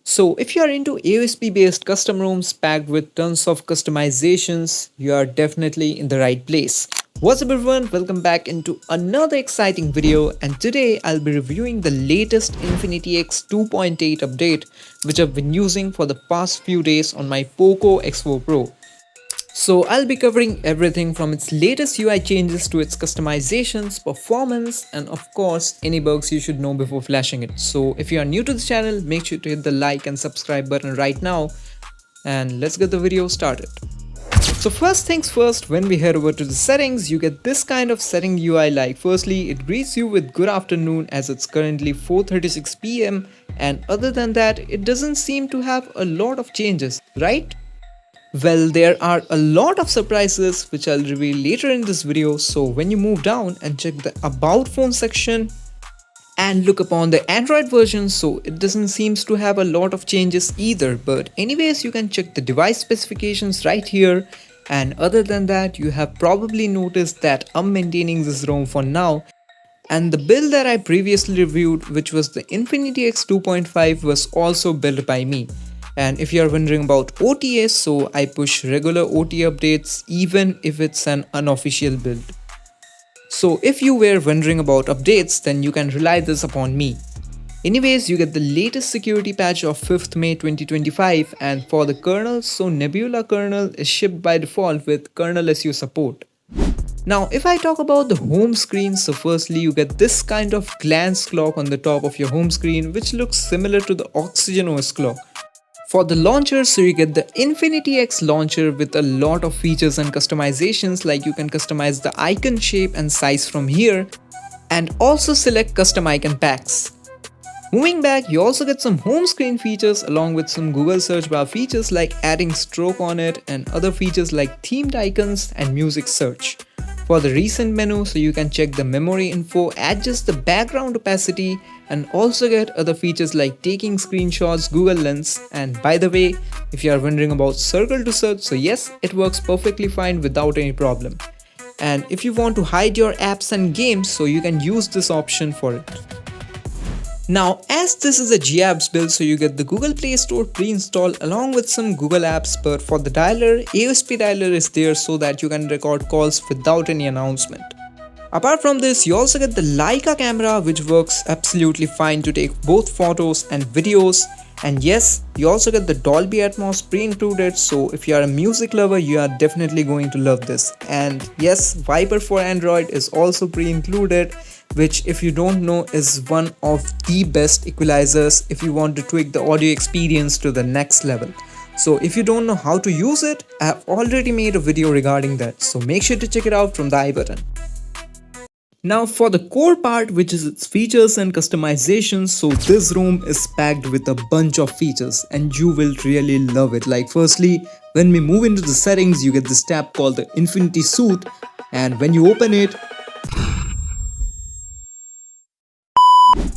So, if you are into AOSP based custom rooms packed with tons of customizations, you are definitely in the right place. What's up, everyone? Welcome back into another exciting video. And today I'll be reviewing the latest Infinity X 2.8 update, which I've been using for the past few days on my Poco X4 Pro. So I'll be covering everything from its latest UI changes to its customizations, performance, and of course any bugs you should know before flashing it. So if you are new to the channel, make sure to hit the like and subscribe button right now, and let's get the video started. So first things first, when we head over to the settings, you get this kind of setting UI. Like firstly, it greets you with good afternoon as it's currently 4:36 p.m. and other than that, it doesn't seem to have a lot of changes, right? Well, there are a lot of surprises which I'll reveal later in this video, so when you move down and check the About Phone section and look upon the Android version, so it doesn't seems to have a lot of changes either, but anyways you can check the device specifications right here, and other than that you have probably noticed that I'm maintaining this ROM for now, and the build that I previously reviewed, which was the Infinity X 2.5, was also built by me. And if you are wondering about OTS, so I push regular OT updates even if it's an unofficial build. So if you were wondering about updates, then you can rely this upon me. Anyways, you get the latest security patch of 5th May 2025, and for the kernel, so Nebula kernel is shipped by default with kernel SU support. Now if I talk about the home screen, so firstly you get this kind of glance clock on the top of your home screen which looks similar to the Oxygen OS clock. For the launcher, so you get the Infinity X launcher with a lot of features and customizations, like you can customize the icon shape and size from here and also select custom icon packs. Moving back, you also get some home screen features along with some Google search bar features like adding stroke on it and other features like themed icons and music search. For the recent menu, so you can check the memory info, adjust the background opacity, and also get other features like taking screenshots, Google Lens, and by the way, if you are wondering about circle to search, so yes, it works perfectly fine without any problem. And if you want to hide your apps and games, so you can use this option for it. Now, as this is a GApps build, so you get the Google Play Store pre-installed along with some Google apps, but for the dialer, AOSP dialer is there so that you can record calls without any announcement. Apart from this, you also get the Leica camera which works absolutely fine to take both photos and videos. And yes, you also get the Dolby Atmos pre-included, so if you are a music lover, you are definitely going to love this. And yes, Viper for Android is also pre-included, which if you don't know is one of the best equalizers if you want to tweak the audio experience to the next level. So if you don't know how to use it, I have already made a video regarding that, so make sure to check it out from the I button. Now for the core part, which is its features and customizations, so this ROM is packed with a bunch of features and you will really love it. Like firstly, when we move into the settings, you get this tab called the Infinity Suite, and when you open it,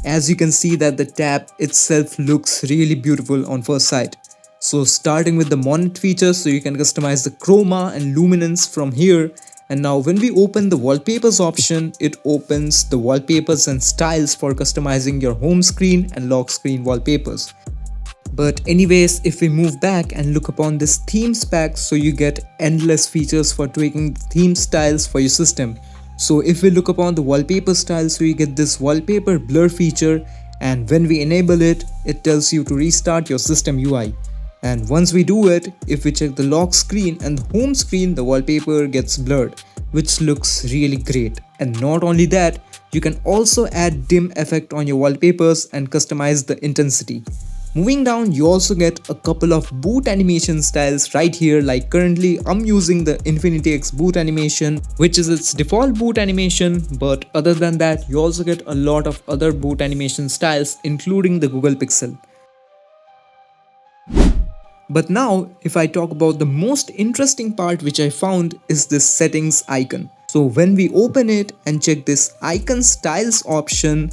as you can see that the tab itself looks really beautiful on first sight. So starting with the Monet feature, so you can customize the chroma and luminance from here. And now when we open the wallpapers option, it opens the wallpapers and styles for customizing your home screen and lock screen wallpapers. But anyways, if we move back and look upon this themes pack, so you get endless features for tweaking theme styles for your system. So if we look upon the wallpaper style, so you get this wallpaper blur feature, and when we enable it, it tells you to restart your system UI. And once we do it, if we check the lock screen and the home screen, the wallpaper gets blurred, which looks really great. And not only that, you can also add dim effect on your wallpapers and customize the intensity. Moving down, you also get a couple of boot animation styles right here. Like currently I'm using the Infinity X boot animation, which is its default boot animation, but other than that you also get a lot of other boot animation styles including the Google Pixel. But now if I talk about the most interesting part which I found is this settings icon. So when we open it and check this icon styles option,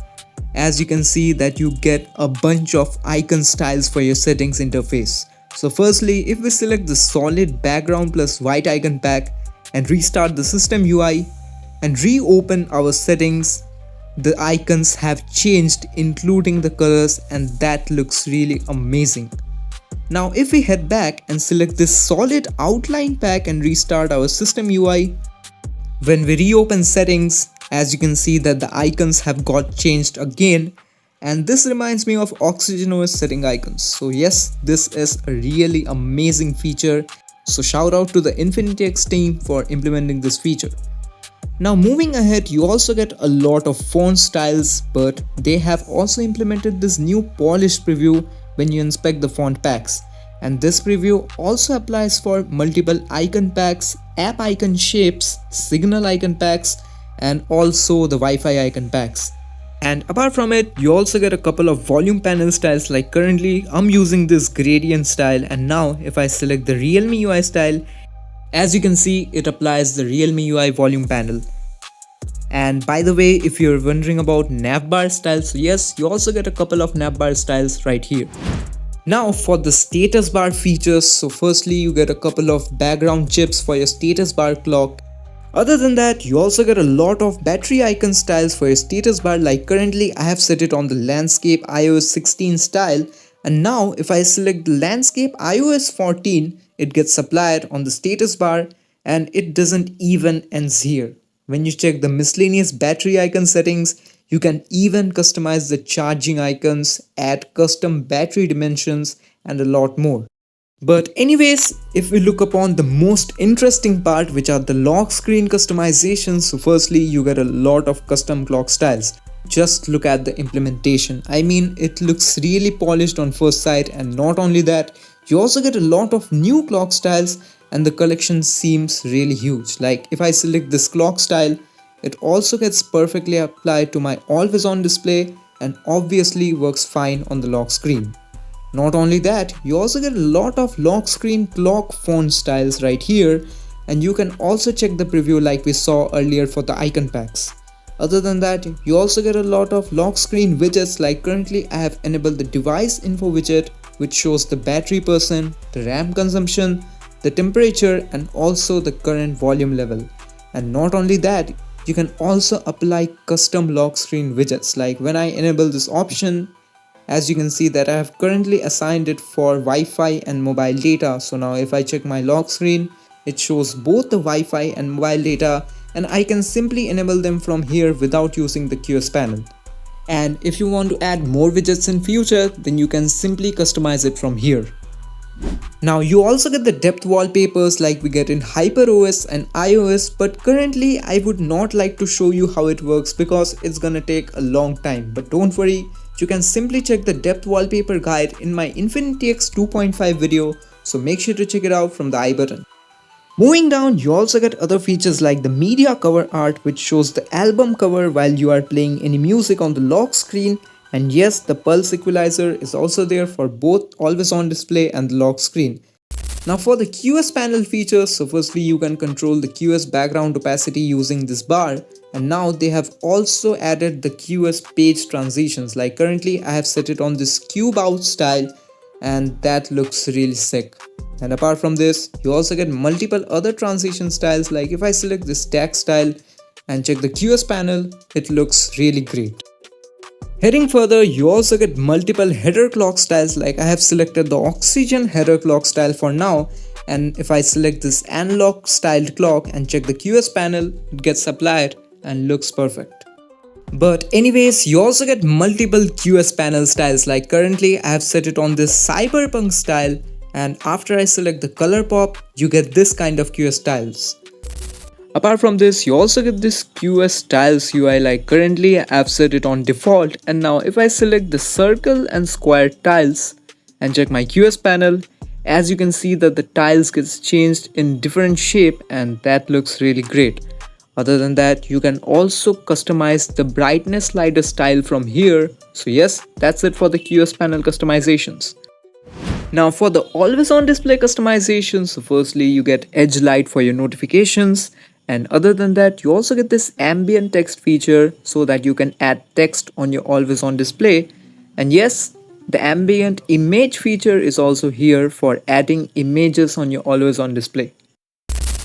as you can see that you get a bunch of icon styles for your settings interface. So firstly, if we select the solid background plus white icon pack and restart the system UI and reopen our settings, the icons have changed, including the colors, and that looks really amazing. Now if we head back and select this solid outline pack and restart our system UI, when we reopen settings, as you can see that the icons have got changed again, and this reminds me of OxygenOS setting icons. So yes, this is a really amazing feature. So shout out to the InfinityX team for implementing this feature. Now moving ahead, you also get a lot of font styles, but they have also implemented this new polished preview when you inspect the font packs. And this preview also applies for multiple icon packs, app icon shapes, signal icon packs, and also the Wi-Fi icon packs. And apart from it, you also get a couple of volume panel styles. Like currently I'm using this gradient style, and now if I select the Realme UI style, as you can see, it applies the Realme UI volume panel. And by the way, if you're wondering about navbar styles, so yes, you also get a couple of navbar styles right here. Now for the status bar features, so firstly you get a couple of background chips for your status bar clock. Other than that, you also get a lot of battery icon styles for your status bar. Like currently I have set it on the landscape iOS 16 style, and now if I select the landscape iOS 14, it gets applied on the status bar, and it doesn't even ends here. When you check the miscellaneous battery icon settings, you can even customize the charging icons, add custom battery dimensions, and a lot more. But anyways, if we look upon the most interesting part, which are the lock screen customizations, so firstly you get a lot of custom clock styles. Just look at the implementation. I mean, it looks really polished on first sight, and not only that, you also get a lot of new clock styles, and the collection seems really huge. Like if I select this clock style, it also gets perfectly applied to my always on display and obviously works fine on the lock screen. Not only that, you also get a lot of lock screen clock font styles right here, and you can also check the preview like we saw earlier for the icon packs. Other than that, you also get a lot of lock screen widgets. Like currently I have enabled the device info widget, which shows the battery percent, the RAM consumption, the temperature, and also the current volume level. And not only that, you can also apply custom lock screen widgets. Like when I enable this option, as you can see that I have currently assigned it for Wi-Fi and mobile data. So now if I check my lock screen, it shows both the Wi-Fi and mobile data, and I can simply enable them from here without using the QS panel. And if you want to add more widgets in future, then you can simply customize it from here. Now you also get the depth wallpapers like we get in HyperOS and iOS, but currently I would not like to show you how it works because it's gonna take a long time. But don't worry, you can simply check the depth wallpaper guide in my InfinityX 2.5 video, so make sure to check it out from the I button. Moving down, you also get other features like the media cover art, which shows the album cover while you are playing any music on the lock screen. And yes, the pulse equalizer is also there for both always on display and the lock screen. Now for the QS panel features, so firstly you can control the QS background opacity using this bar, and now they have also added the QS page transitions. Like currently I have set it on this cube out style, and that looks really sick. And apart from this, you also get multiple other transition styles. Like if I select this tag style and check the QS panel, it looks really great. Heading further, you also get multiple header clock styles. Like I have selected the Oxygen header clock style for now, and if I select this analog styled clock and check the QS panel, it gets applied and looks perfect. But anyways, you also get multiple QS panel styles. Like currently I have set it on this cyberpunk style, and after I select the color pop, you get this kind of QS styles. Apart from this, you also get this QS styles UI. Like currently I've set it on default, and now if I select the circle and square tiles and check my QS panel, as you can see that the tiles gets changed in different shape, and that looks really great. Other than that, you can also customize the brightness slider style from here. So yes, that's it for the QS panel customizations. Now for the always on display customizations, so firstly you get edge light for your notifications, and other than that you also get this ambient text feature so that you can add text on your always on display. And yes, the ambient image feature is also here for adding images on your always on display.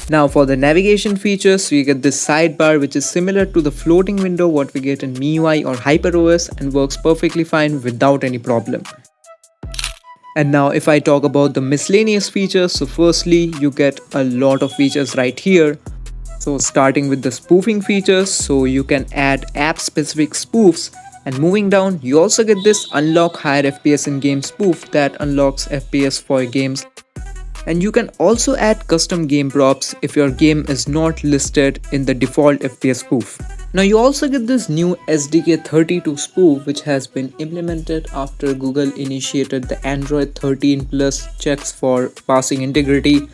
Now for the navigation features, so you get this sidebar which is similar to the floating window what we get in MIUI or HyperOS and works perfectly fine without any problem. And now if I talk about the miscellaneous features, so firstly you get a lot of features right here. So starting with the spoofing features, so you can add app specific spoofs, and moving down you also get this unlock higher FPS in game spoof that unlocks FPS for games. And you can also add custom game props if your game is not listed in the default FPS spoof. Now you also get this new SDK 32 spoof which has been implemented after Google initiated the Android 13 Plus checks for passing integrity.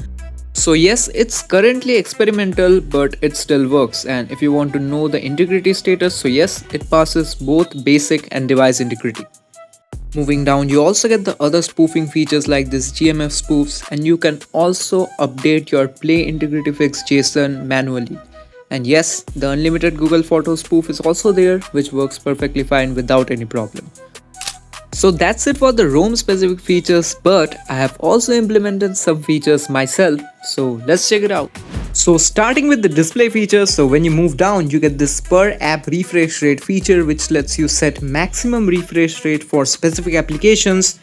So yes, it's currently experimental but it still works, and if you want to know the integrity status, so yes, it passes both basic and device integrity. Moving down, you also get the other spoofing features like this GMF spoofs, and you can also update your Play Integrity Fix JSON manually. And yes, the unlimited Google Photo spoof is also there, which works perfectly fine without any problem. So that's it for the ROM specific features, but I have also implemented some features myself, so let's check it out. So starting with the display features, so when you move down you get this per app refresh rate feature which lets you set maximum refresh rate for specific applications.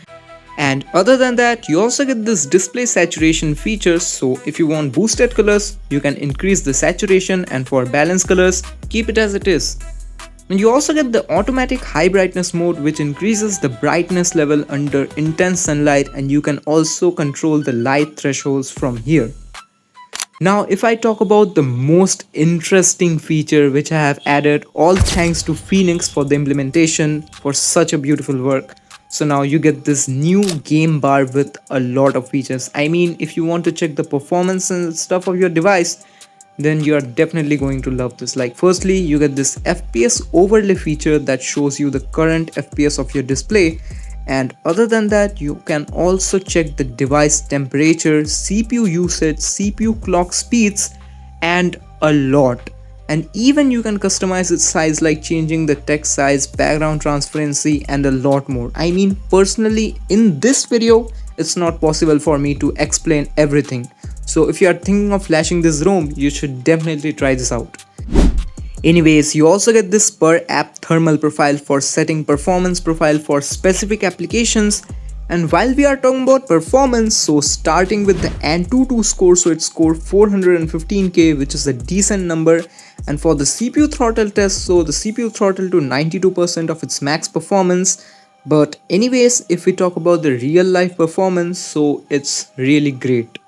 And other than that, you also get this display saturation features, so if you want boosted colors you can increase the saturation, and for balanced colors keep it as it is. And you also get the automatic high brightness mode which increases the brightness level under intense sunlight, and you can also control the light thresholds from here. Now if I talk about the most interesting feature which I have added, all thanks to Phoenix for the implementation for such a beautiful work. So now you get this new game bar with a lot of features. I mean, if you want to check the performance and stuff of your device, then you are definitely going to love this. Like firstly, you get this FPS overlay feature that shows you the current FPS of your display. And other than that, you can also check the device temperature, CPU usage, CPU clock speeds, and a lot. And even you can customize its size like changing the text size, background transparency, and a lot more. I mean, personally in this video it's not possible for me to explain everything. So if you are thinking of flashing this ROM, you should definitely try this out. Anyways, you also get this per app thermal profile for setting performance profile for specific applications. And while we are talking about performance, so starting with the Antutu score, so it scored 415K, which is a decent number. And for the CPU throttle test, so the CPU throttled to 92% of its max performance. But anyways, if we talk about the real life performance, so it's really great.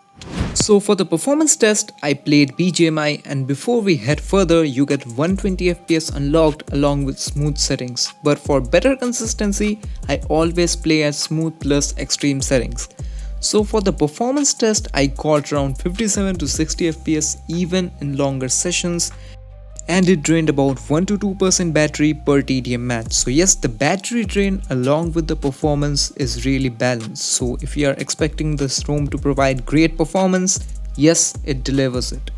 So for the performance test, I played BGMI, and before we head further, you get 120 FPS unlocked along with smooth settings. But for better consistency, I always play at smooth plus extreme settings. So for the performance test, I got around 57 to 60 FPS even in longer sessions. And it drained about 1 to 2% battery per TDM match. So yes, the battery drain along with the performance is really balanced. So if you are expecting this ROM to provide great performance, yes, it delivers it.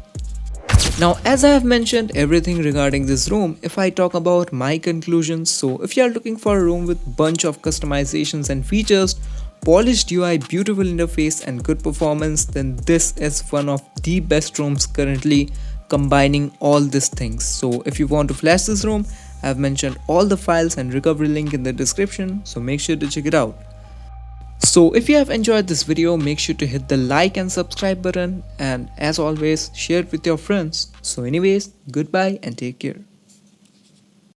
Now as I have mentioned everything regarding this ROM, if I talk about my conclusions, so if you are looking for a ROM with bunch of customizations and features, polished UI, beautiful interface and good performance, then this is one of the best ROMs currently combining all these things. So if you want to flash this ROM, I have mentioned all the files and recovery link in the description, so make sure to check it out. So if you have enjoyed this video, make sure to hit the like and subscribe button, and as always, share it with your friends. So anyways, goodbye and take care.